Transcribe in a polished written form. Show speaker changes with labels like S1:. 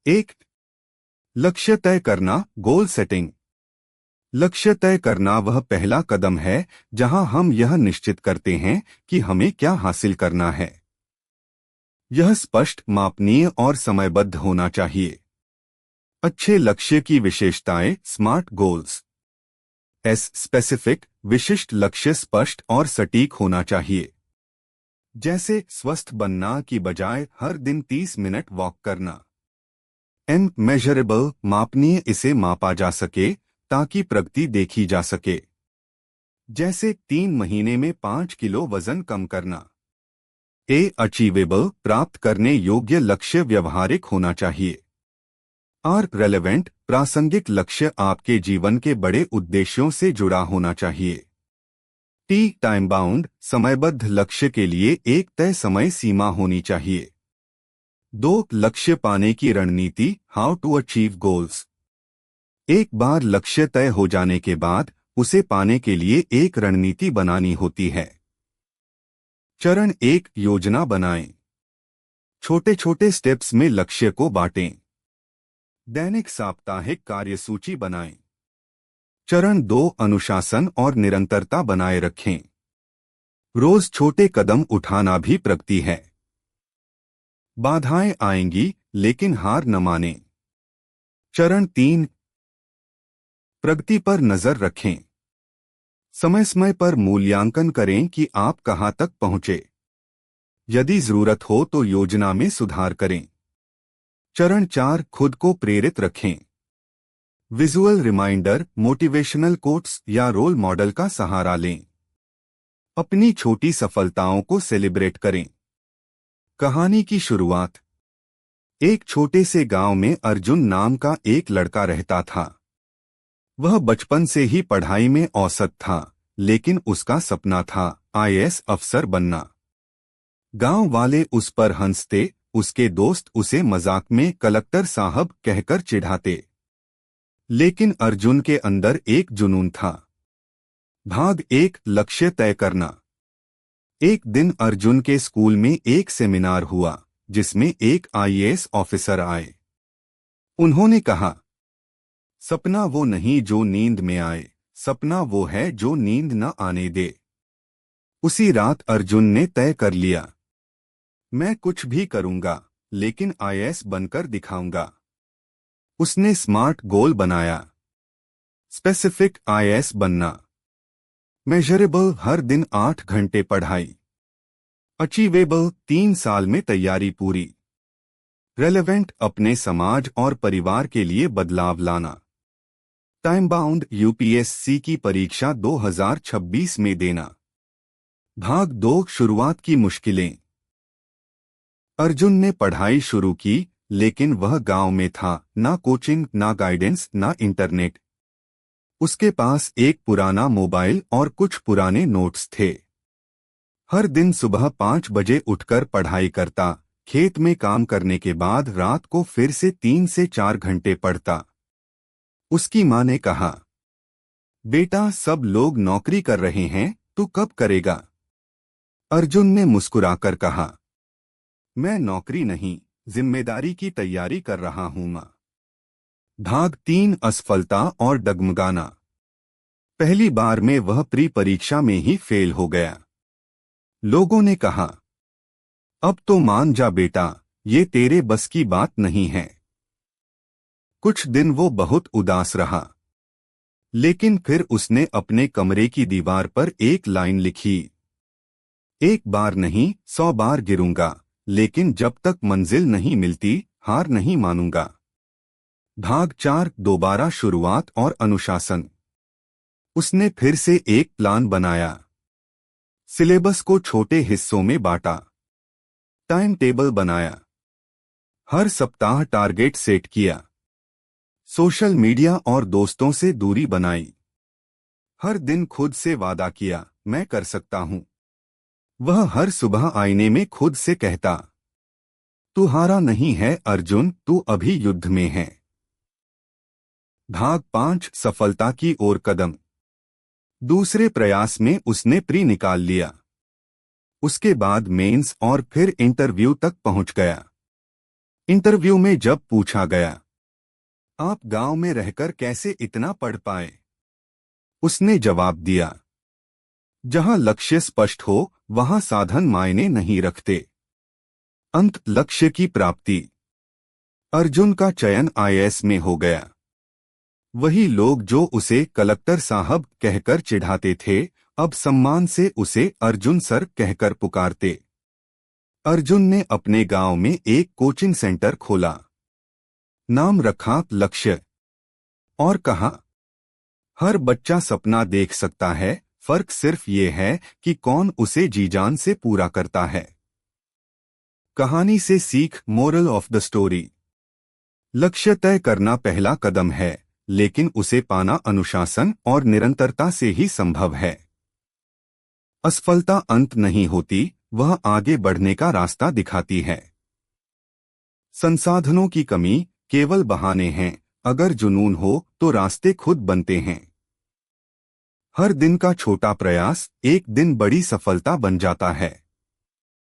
S1: एक, लक्ष्य तय करना, गोल सेटिंग। लक्ष्य तय करना वह पहला कदम है जहां हम यह निश्चित करते हैं कि हमें क्या हासिल करना है। यह स्पष्ट, मापनीय और समयबद्ध होना चाहिए। अच्छे लक्ष्य की विशेषताएं, स्मार्ट गोल्स। स्पेसिफिक, विशिष्ट लक्ष्य स्पष्ट और सटीक होना चाहिए। जैसे स्वस्थ बनना की बजाय हर दिन 30 मिनट वॉक करना। मेजरेबल, मापनीय, इसे मापा जा सके ताकि प्रगति देखी जा सके। जैसे 3 महीने में 5 किलो वजन कम करना। अचीवेबल, प्राप्त करने योग्य लक्ष्य व्यवहारिक होना चाहिए। रेलेवेंट, प्रासंगिक लक्ष्य आपके जीवन के बड़े उद्देश्यों से जुड़ा होना चाहिए। टाइम बाउंड, समयबद्ध लक्ष्य के लिए एक तय समय सीमा होनी चाहिए। 2, लक्ष्य पाने की रणनीति, हाउ टू अचीव गोल्स। एक बार लक्ष्य तय हो जाने के बाद उसे पाने के लिए एक रणनीति बनानी होती है। चरण 1, योजना बनाएं। छोटे छोटे स्टेप्स में लक्ष्य को बांटें। दैनिक साप्ताहिक कार्यसूची बनाएं। चरण 2, अनुशासन और निरंतरता बनाए रखें। रोज छोटे कदम उठाना भी प्रगति है। बाधाएं आएंगी, लेकिन हार न मानें। चरण 3, प्रगति पर नजर रखें। समय समय पर मूल्यांकन करें कि आप कहां तक पहुंचे। यदि जरूरत हो तो योजना में सुधार करें। चरण 4, खुद को प्रेरित रखें। विजुअल रिमाइंडर, मोटिवेशनल कोट्स या रोल मॉडल का सहारा लें। अपनी छोटी सफलताओं को सेलिब्रेट करें। कहानी की शुरुआत। एक छोटे से गांव में अर्जुन नाम का एक लड़का रहता था। वह बचपन से ही पढ़ाई में औसत था, लेकिन उसका सपना था आईएएस अफसर बनना। गांव वाले उस पर हंसते, उसके दोस्त उसे मजाक में कलेक्टर साहब कहकर चिढ़ाते। लेकिन अर्जुन के अंदर एक जुनून था। भाग 1, लक्ष्य तय करना। एक दिन अर्जुन के स्कूल में एक सेमिनार हुआ जिसमें एक आईएएस ऑफिसर आए। उन्होंने कहा, सपना वो नहीं जो नींद में आए, सपना वो है जो नींद न आने दे। उसी रात अर्जुन ने तय कर लिया, मैं कुछ भी करूंगा, लेकिन आईएएस बनकर दिखाऊंगा। उसने स्मार्ट गोल बनाया। स्पेसिफिक, आईएएस बनना। मेजरेबल, हर दिन 8 घंटे पढ़ाई। अचीवेबल, 3 साल में तैयारी पूरी। रेलेवेंट, अपने समाज और परिवार के लिए बदलाव लाना। टाइम बाउंड, यूपीएससी की परीक्षा 2026 में देना। भाग 2, शुरुआत की मुश्किलें। अर्जुन ने पढ़ाई शुरू की, लेकिन वह गांव में था, ना कोचिंग, ना गाइडेंस, ना इंटरनेट। उसके पास एक पुराना मोबाइल और कुछ पुराने नोट्स थे। हर दिन सुबह 5 बजे उठकर पढ़ाई करता, खेत में काम करने के बाद रात को फिर से 3 से 4 घंटे पढ़ता। उसकी मां ने कहा, बेटा सब लोग नौकरी कर रहे हैं, तू कब करेगा? अर्जुन ने मुस्कुराकर कहा, मैं नौकरी नहीं, जिम्मेदारी की तैयारी कर रहा हूं मां। भाग 3, असफलता और डगमगाना। पहली बार में वह प्री परीक्षा में ही फेल हो गया। लोगों ने कहा, अब तो मान जा बेटा, ये तेरे बस की बात नहीं है। कुछ दिन वो बहुत उदास रहा, लेकिन फिर उसने अपने कमरे की दीवार पर एक लाइन लिखी, एक बार नहीं 100 बार गिरूंगा, लेकिन जब तक मंजिल नहीं मिलती हार नहीं मानूंगा। भाग 4, दोबारा शुरुआत और अनुशासन। उसने फिर से एक प्लान बनाया। सिलेबस को छोटे हिस्सों में बांटा। टाइम टेबल बनाया। हर सप्ताह टारगेट सेट किया। सोशल मीडिया और दोस्तों से दूरी बनाई। हर दिन खुद से वादा किया, मैं कर सकता हूं। वह हर सुबह आईने में खुद से कहता, तू हारा नहीं है अर्जुन, तू अभी युद्ध में है। भाग 5, सफलता की ओर कदम। दूसरे प्रयास में उसने प्री निकाल लिया। उसके बाद मेंस और फिर इंटरव्यू तक पहुंच गया। इंटरव्यू में जब पूछा गया, आप गांव में रहकर कैसे इतना पढ़ पाए, उसने जवाब दिया, जहां लक्ष्य स्पष्ट हो वहां साधन मायने नहीं रखते। अंत लक्ष्य की प्राप्ति। अर्जुन का चयन आईएएस में हो गया। वही लोग जो उसे कलेक्टर साहब कहकर चिढ़ाते थे, अब सम्मान से उसे अर्जुन सर कहकर पुकारते। अर्जुन ने अपने गांव में एक कोचिंग सेंटर खोला। नाम रखा लक्ष्य, और कहा, हर बच्चा सपना देख सकता है, फर्क सिर्फ ये है कि कौन उसे जी जान से पूरा करता है। कहानी से सीख, मोरल ऑफ द स्टोरी। लक्ष्य तय करना पहला कदम है, लेकिन उसे पाना अनुशासन और निरंतरता से ही संभव है। असफलता अंत नहीं होती, वह आगे बढ़ने का रास्ता दिखाती है। संसाधनों की कमी केवल बहाने हैं, अगर जुनून हो तो रास्ते खुद बनते हैं। हर दिन का छोटा प्रयास एक दिन बड़ी सफलता बन जाता है।